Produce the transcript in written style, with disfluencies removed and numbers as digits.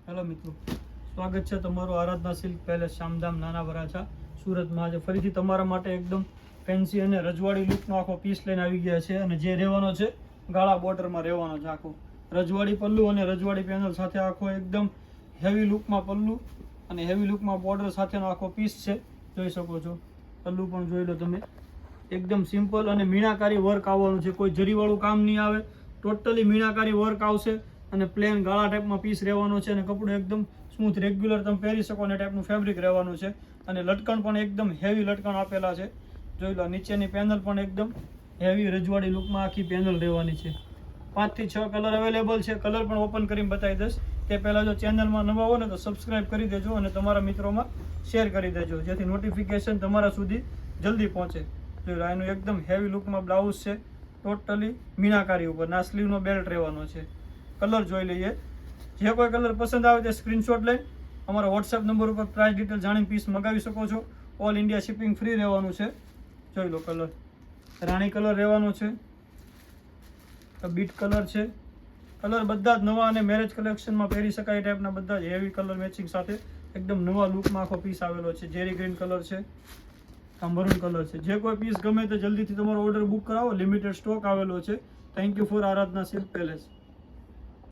Hello મિત્રો, સ્વાગત છે તમારું આરાધના સિલ્ક પેલેસ શામધામ નાના વરાછા સુરતમાં. આજે ફરીથી તમારા માટે એકદમ ફેન્સી અને રજવાડી લુકનો આખો પીસ લઈને આવી ગયા છે. અને જે રહેવાનો છે ગાળા બોર્ડરમાં રહેવાનો છે. આખો રજવાડી પલ્લુ અને રજવાડી પેનલ સાથે આખો એકદમ હેવી લુકમાં પલ્લુ અને હેવી લુકમાં બોર્ડર સાથેનો આખો પીસ છે. જોઈ શકો છો, પલ્લુ પણ જોઈ લો તમે. એકદમ સિમ્પલ અને મીણાકારી વર્ક આવવાનું છે. કોઈ જરીવાળું કામ નહીં આવે, ટોટલી મીણાકારી વર્ક આવશે. અને પ્લેન ગાળા ટાઈપમાં પીસ રહેવાનો છે. અને કપડું એકદમ સ્મૂથ રેગ્યુલર તમે પહેરી શકો અને ટાઈપનું ફેબ્રિક રહેવાનું છે. અને લટકણ પણ એકદમ હેવી લટકણ આપેલા છે. જોઈ લો, નીચેની પેનલ પણ એકદમ હેવી રજવાડી લુકમાં આખી પેનલ રહેવાની છે. 5 થી 6 કલર અવેલેબલ છે. કલર પણ ઓપન કરીને બતાવી દઈશ. તે પહેલાં જો ચેનલમાં નવા હો ને તો સબસ્ક્રાઈબ કરી દેજો અને તમારા મિત્રોમાં શેર કરી દેજો, જેથી નોટિફિકેશન તમારા સુધી જલ્દી પહોંચે. જોઈ લો, એનું એકદમ હેવી લુકમાં બ્લાઉઝ છે. ટોટલી મીણાકારી ઉપર ના સ્લીવનો બેલ્ટ રહેવાનો છે. કલર જોઈ લઈએ. જે કોઈ કલર પસંદ આવે તે સ્ક્રીનશોટ લઈ અમારા વોટ્સએપ નંબર ઉપર પ્રાઇસ ડિટેલ જાણીને પીસ મંગાવી શકો છો. ઓલ ઇન્ડિયા શિપિંગ ફ્રી રહેવાનું છે. જોઈ લો, કલર રાણી કલર રહેવાનો છે, બીટ કલર છે. કલર બધા જ નવા અને મેરેજ કલેક્શનમાં પહેરી શકાય ટાઈપના બધા જ હેવી કલર મેચિંગ સાથે એકદમ નવા લુકમાં આખો પીસ આવેલો છે. જેરી ગ્રીન કલર છે, આ મરૂન કલર છે. જે કોઈ પીસ ગમે તે જલ્દીથી તમારો ઓર્ડર બુક કરાવો. લિમિટેડ સ્ટોક આવેલો છે. Thank you for Aradhana silk palace.